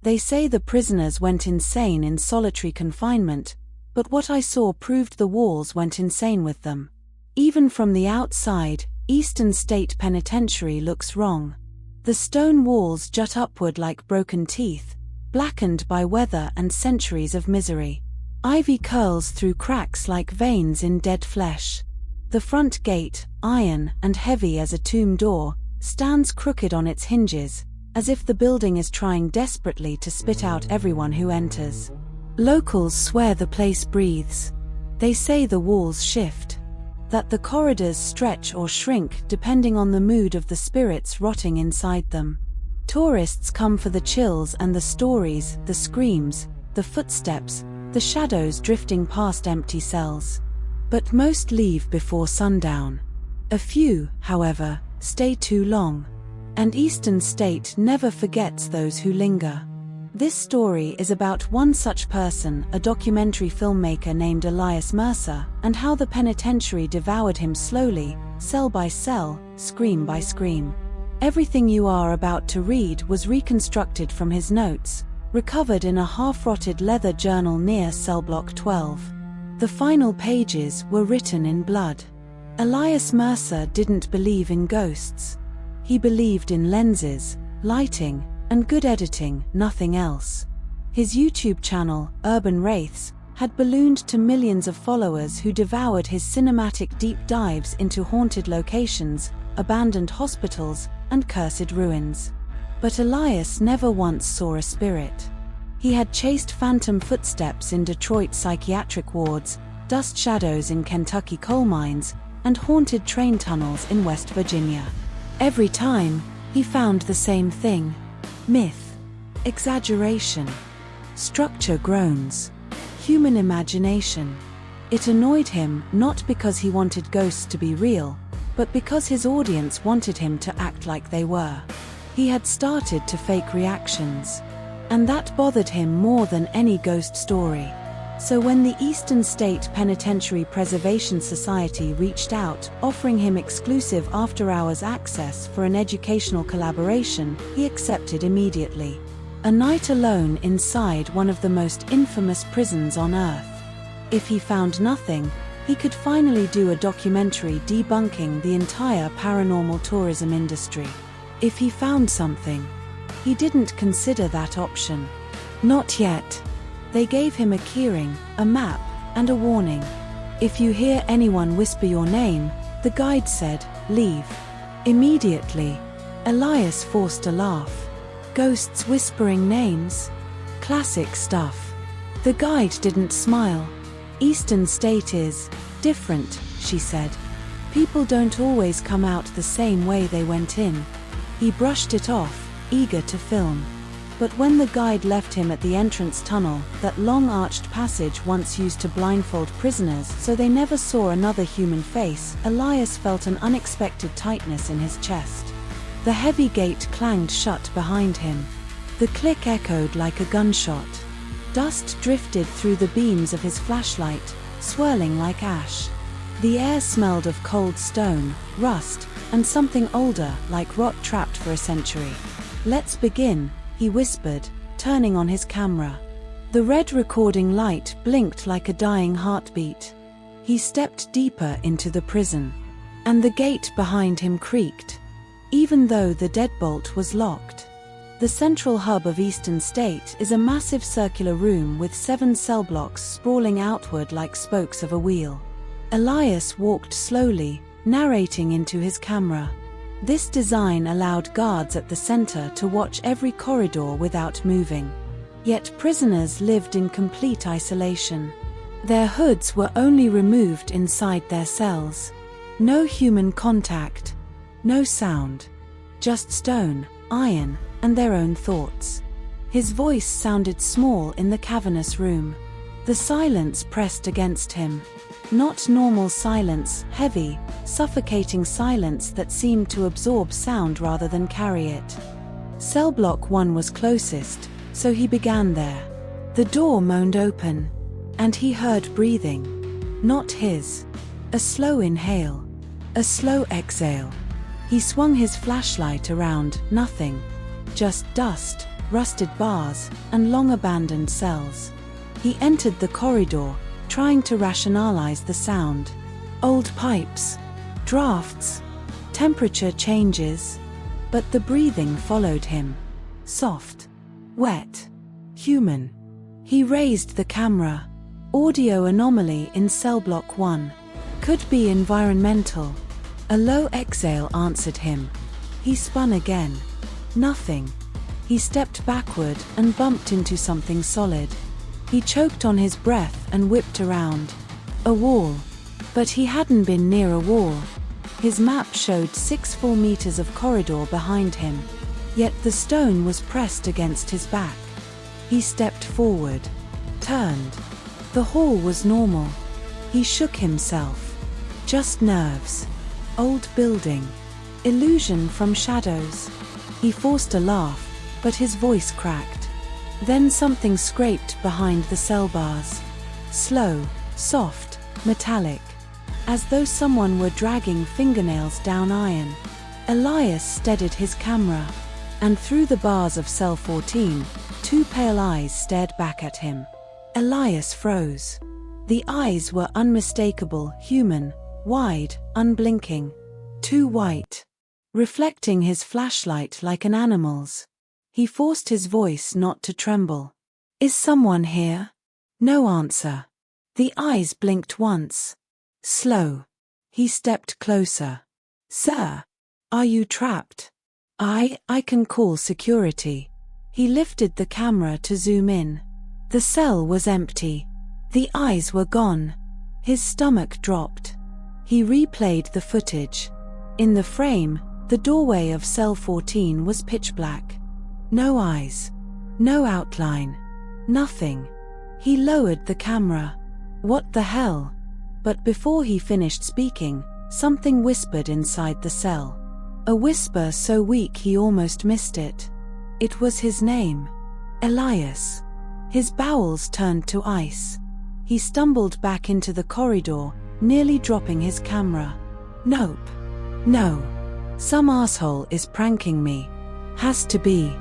They say the prisoners went insane in solitary confinement, but what I saw proved the walls went insane with them. Even from the outside, Eastern State Penitentiary looks wrong. The stone walls jut upward like broken teeth, blackened by weather and centuries of misery. Ivy curls through cracks like veins in dead flesh. The front gate, iron and heavy as a tomb door, stands crooked on its hinges, as if the building is trying desperately to spit out everyone who enters. Locals swear the place breathes. They say the walls shift, that the corridors stretch or shrink depending on the mood of the spirits rotting inside them. Tourists come for the chills and the stories, the screams, the footsteps, the shadows drifting past empty cells. But most leave before sundown. A few, however, stay too long. And Eastern State never forgets those who linger. This story is about one such person, a documentary filmmaker named Elias Mercer, and how the penitentiary devoured him slowly, cell by cell, scream by scream. Everything you are about to read was reconstructed from his notes, recovered in a half-rotted leather journal near Cellblock 12. The final pages were written in blood. Elias Mercer didn't believe in ghosts. He believed in lenses, lighting, and good editing, nothing else. His YouTube channel, Urban Wraiths, had ballooned to millions of followers who devoured his cinematic deep dives into haunted locations, abandoned hospitals, and cursed ruins. But Elias never once saw a spirit. He had chased phantom footsteps in Detroit psychiatric wards, dust shadows in Kentucky coal mines, and haunted train tunnels in West Virginia. Every time, he found the same thing: myth, exaggeration, structure groans, human imagination. It annoyed him not because he wanted ghosts to be real, but because his audience wanted him to act like they were. He had started to fake reactions, and that bothered him more than any ghost story. So when the Eastern State Penitentiary Preservation Society reached out, offering him exclusive after-hours access for an educational collaboration, he accepted immediately. A night alone inside one of the most infamous prisons on Earth. If he found nothing, he could finally do a documentary debunking the entire paranormal tourism industry. If he found something, he didn't consider that option. Not yet. They gave him a keyring, a map, and a warning. If you hear anyone whisper your name, the guide said, leave. Immediately, Elias forced a laugh. Ghosts whispering names? Classic stuff. The guide didn't smile. Eastern State is different, she said. People don't always come out the same way they went in. He brushed it off, eager to film. But when the guide left him at the entrance tunnel, that long arched passage once used to blindfold prisoners so they never saw another human face, Elias felt an unexpected tightness in his chest. The heavy gate clanged shut behind him. The click echoed like a gunshot. Dust drifted through the beams of his flashlight, swirling like ash. The air smelled of cold stone, rust, and something older, like rot trapped for a century. Let's begin, he whispered, turning on his camera. The red recording light blinked like a dying heartbeat. He stepped deeper into the prison. And the gate behind him creaked, even though the deadbolt was locked. The central hub of Eastern State is a massive circular room with 7 cell blocks sprawling outward like spokes of a wheel. Elias walked slowly, narrating into his camera. This design allowed guards at the center to watch every corridor without moving. Yet prisoners lived in complete isolation. Their hoods were only removed inside their cells. No human contact, no sound. Just stone, iron, and their own thoughts. His voice sounded small in the cavernous room. The silence pressed against him. Not normal silence, heavy, suffocating silence that seemed to absorb sound rather than carry it. Cell block 1 was closest, so he began there. The door moaned open, and he heard breathing. Not his. A slow inhale. A slow exhale. He swung his flashlight around, nothing. Just dust, rusted bars, and long-abandoned cells. He entered the corridor, trying to rationalize the sound. Old pipes, drafts, temperature changes. But the breathing followed him. Soft, wet, human. He raised the camera. Audio anomaly in Cellblock 1. Could be environmental. A low exhale answered him. He spun again. Nothing. He stepped backward and bumped into something solid. He choked on his breath and whipped around. A wall. But he hadn't been near a wall. His map showed 6 full meters of corridor behind him. Yet the stone was pressed against his back. He stepped forward. Turned. The hall was normal. He shook himself. Just nerves. Old building. Illusion from shadows. He forced a laugh, but his voice cracked. Then something scraped behind the cell bars. Slow, soft, metallic. As though someone were dragging fingernails down iron. Elias steadied his camera. And through the bars of cell 14, 2 pale eyes stared back at him. Elias froze. The eyes were unmistakable, human, wide, unblinking. Too white. Reflecting his flashlight like an animal's. He forced his voice not to tremble. "Is someone here?" No answer. The eyes blinked once. Slow. He stepped closer. "Sir, are you trapped?" I can call security." He lifted the camera to zoom in. The cell was empty. The eyes were gone. His stomach dropped. He replayed the footage. In the frame, the doorway of cell 14 was pitch black. No eyes. No outline. Nothing. He lowered the camera. What the hell? But before he finished speaking, something whispered inside the cell. A whisper so weak he almost missed it. It was his name. Elias. His bowels turned to ice. He stumbled back into the corridor, nearly dropping his camera. Nope. No. Some asshole is pranking me. Has to be.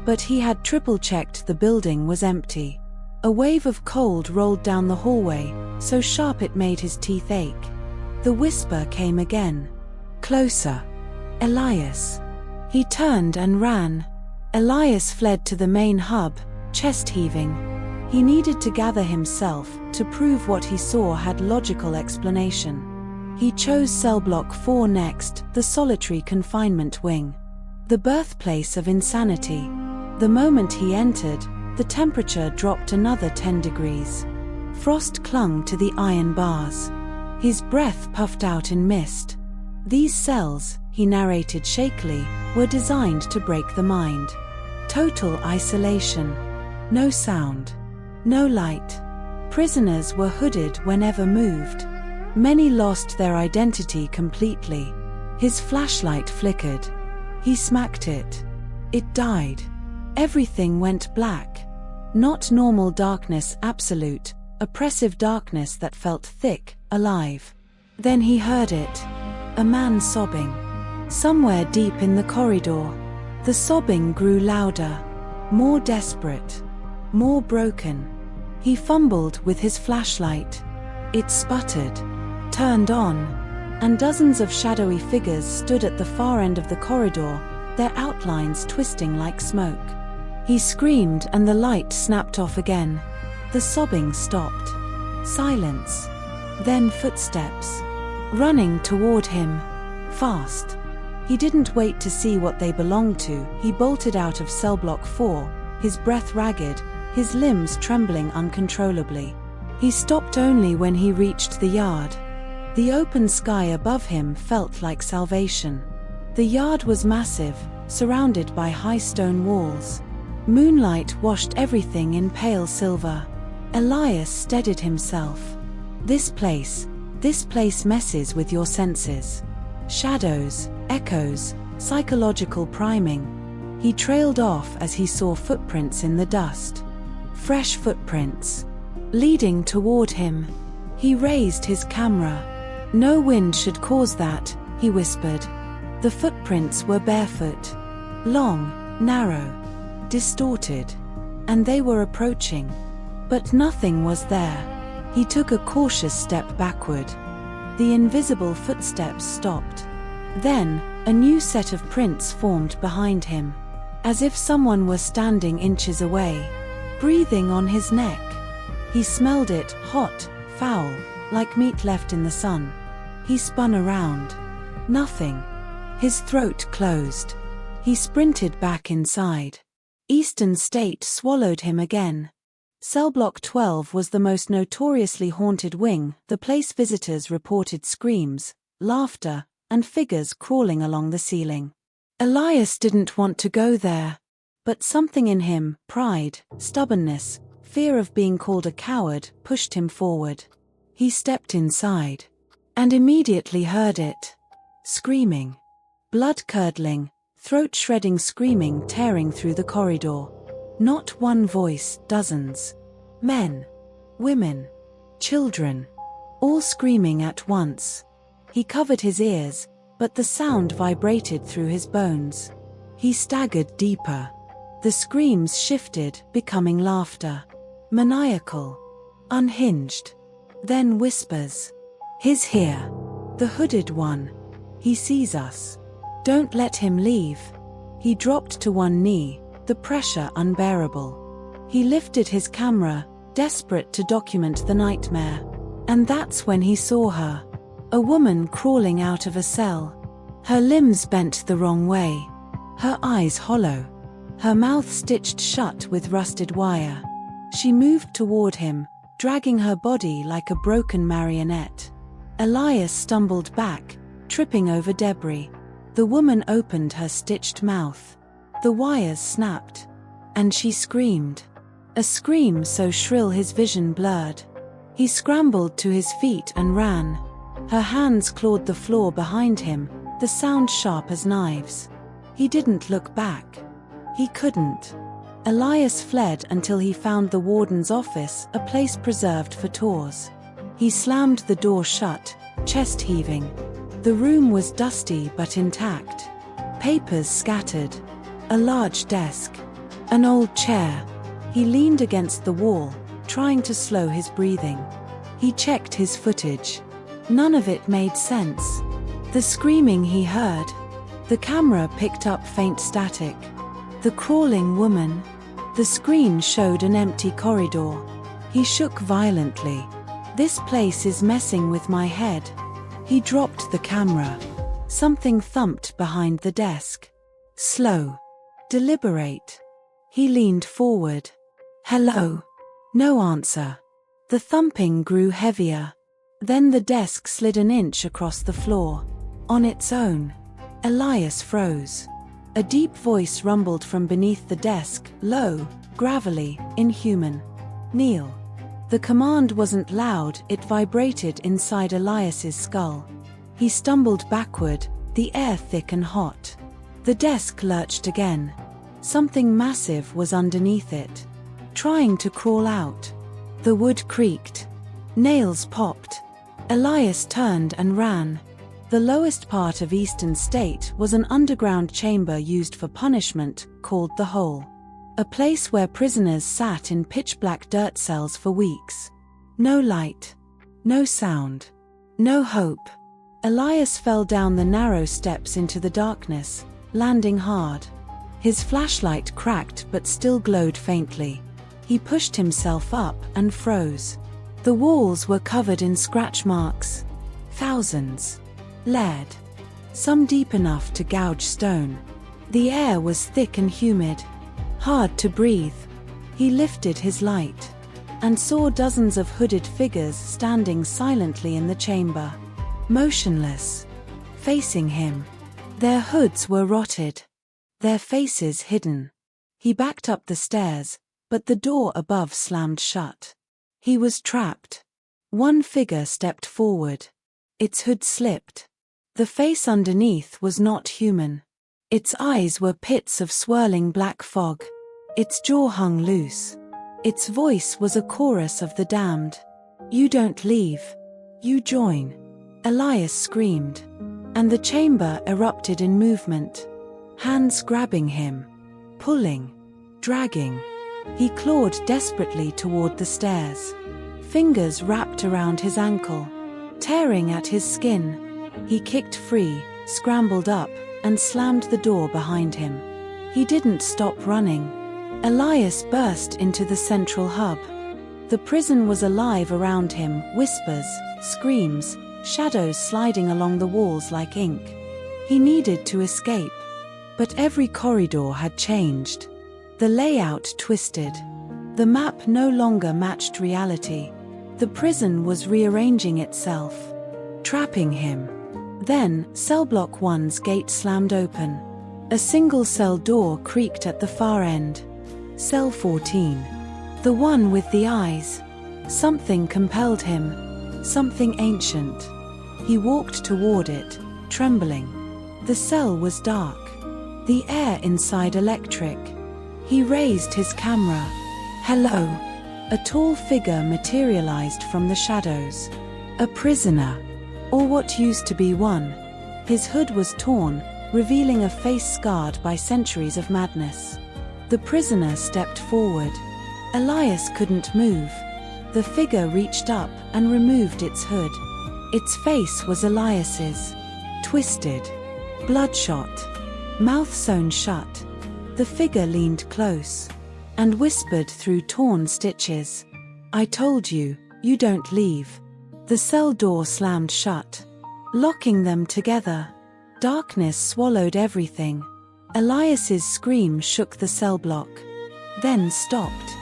But he had triple-checked the building was empty. A wave of cold rolled down the hallway, so sharp it made his teeth ache. The whisper came again. Closer. Elias. He turned and ran. Elias fled to the main hub, chest heaving. He needed to gather himself to prove what he saw had logical explanation. He chose Cellblock 4 next, the solitary confinement wing. The birthplace of insanity. The moment he entered, the temperature dropped another 10 degrees. Frost clung to the iron bars. His breath puffed out in mist. These cells, he narrated shakily, were designed to break the mind. Total isolation. No sound. No light. Prisoners were hooded whenever moved. Many lost their identity completely. His flashlight flickered. He smacked it. It died. Everything went black. Not normal darkness, absolute, oppressive darkness that felt thick, alive. Then he heard it. A man sobbing. Somewhere deep in the corridor. The sobbing grew louder. More desperate. More broken. He fumbled with his flashlight. It sputtered. Turned on. And dozens of shadowy figures stood at the far end of the corridor, their outlines twisting like smoke. He screamed and the light snapped off again. The sobbing stopped. Silence. Then footsteps. Running toward him. Fast. He didn't wait to see what they belonged to. He bolted out of Cellblock 4, his breath ragged, his limbs trembling uncontrollably. He stopped only when he reached the yard. The open sky above him felt like salvation. The yard was massive, surrounded by high stone walls. Moonlight washed everything in pale silver. Elias steadied himself. This place messes with your senses. Shadows, echoes, psychological priming. He trailed off as he saw footprints in the dust. Fresh footprints. Leading toward him. He raised his camera. No wind should cause that, he whispered. The footprints were barefoot. Long, narrow. distorted. And they were approaching. But nothing was there. He took a cautious step backward. The invisible footsteps stopped. Then, a new set of prints formed behind him. As if someone were standing inches away, breathing on his neck. He smelled it, hot, foul, like meat left in the sun. He spun around. Nothing. His throat closed. He sprinted back inside. Eastern State swallowed him again. Cellblock 12 was the most notoriously haunted wing. The place visitors reported screams, laughter, and figures crawling along the ceiling. Elias didn't want to go there. But something in him, pride, stubbornness, fear of being called a coward, pushed him forward. He stepped inside. And immediately heard it. Screaming. Blood-curdling, throat-shredding screaming tearing through the corridor. Not one voice, dozens. Men. Women. Children. All screaming at once. He covered his ears, but the sound vibrated through his bones. He staggered deeper. The screams shifted, becoming laughter. Maniacal. Unhinged. Then whispers. He's here. The hooded one. He sees us. Don't let him leave. He dropped to one knee, the pressure unbearable. He lifted his camera, desperate to document the nightmare. And that's when he saw her. A woman crawling out of a cell. Her limbs bent the wrong way. Her eyes hollow. Her mouth stitched shut with rusted wire. She moved toward him, dragging her body like a broken marionette. Elias stumbled back, tripping over debris. The woman opened her stitched mouth. The wires snapped. And she screamed. A scream so shrill his vision blurred. He scrambled to his feet and ran. Her hands clawed the floor behind him, the sound sharp as knives. He didn't look back. He couldn't. Elias fled until he found the warden's office, a place preserved for tours. He slammed the door shut, chest heaving. The room was dusty but intact. Papers scattered. A large desk. An old chair. He leaned against the wall, trying to slow his breathing. He checked his footage. None of it made sense. The screaming he heard. The camera picked up faint static. The crawling woman. The screen showed an empty corridor. He shook violently. This place is messing with my head. He dropped the camera. Something thumped behind the desk. Slow. Deliberate. He leaned forward. Hello. No answer. The thumping grew heavier. Then the desk slid an inch across the floor. On its own. Elias froze. A deep voice rumbled from beneath the desk, low, gravelly, inhuman. Kneel. The command wasn't loud, it vibrated inside Elias's skull. He stumbled backward, the air thick and hot. The desk lurched again. Something massive was underneath it. Trying to crawl out. The wood creaked. Nails popped. Elias turned and ran. The lowest part of Eastern State was an underground chamber used for punishment, called the Hole. A place where prisoners sat in pitch-black dirt cells for weeks. No light. No sound. No hope. Elias fell down the narrow steps into the darkness, landing hard. His flashlight cracked but still glowed faintly. He pushed himself up and froze. The walls were covered in scratch marks. Thousands. Lead. Some deep enough to gouge stone. The air was thick and humid. Hard to breathe. He lifted his light. And saw dozens of hooded figures standing silently in the chamber. Motionless. Facing him. Their hoods were rotted. Their faces hidden. He backed up the stairs, but the door above slammed shut. He was trapped. One figure stepped forward. Its hood slipped. The face underneath was not human. Its eyes were pits of swirling black fog. Its jaw hung loose. Its voice was a chorus of the damned. You don't leave. You join. Elias screamed. And the chamber erupted in movement. Hands grabbing him. Pulling. dragging. He clawed desperately toward the stairs. Fingers wrapped around his ankle, tearing at his skin. He kicked free, scrambled up, and slammed the door behind him. He didn't stop running. Elias burst into the central hub. The prison was alive around him, whispers, screams, shadows sliding along the walls like ink. He needed to escape, but every corridor had changed. The layout twisted. The map no longer matched reality. The prison was rearranging itself, trapping him. Then, Cellblock 1's gate slammed open. A single cell door creaked at the far end. Cell 14. The one with the eyes. Something compelled him. Something ancient. He walked toward it, trembling. The cell was dark. The air inside electric. He raised his camera. Hello. A tall figure materialized from the shadows. A prisoner. Or what used to be one. His hood was torn, revealing a face scarred by centuries of madness. The prisoner stepped forward. Elias couldn't move. The figure reached up and removed its hood. Its face was Elias's. Twisted. Bloodshot. Mouth sewn shut. The figure leaned close and whispered through torn stitches. I told you, you don't leave. The cell door slammed shut, locking them together. Darkness swallowed everything. Elias's scream shook the cell block, then stopped.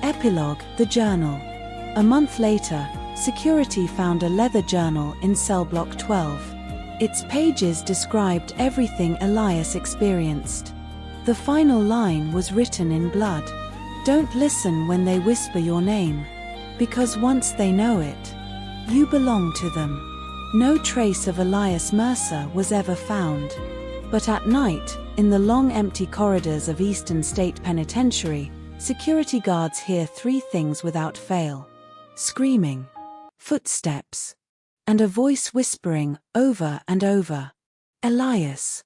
Epilogue, the journal. A month later, security found a leather journal in cell block 12. Its pages described everything Elias experienced. The final line was written in blood. Don't listen when they whisper your name, because once they know it, you belong to them. No trace of Elias Mercer was ever found. But at night, in the long empty corridors of Eastern State Penitentiary, security guards hear three things without fail: screaming, footsteps, and a voice whispering over and over, Elias.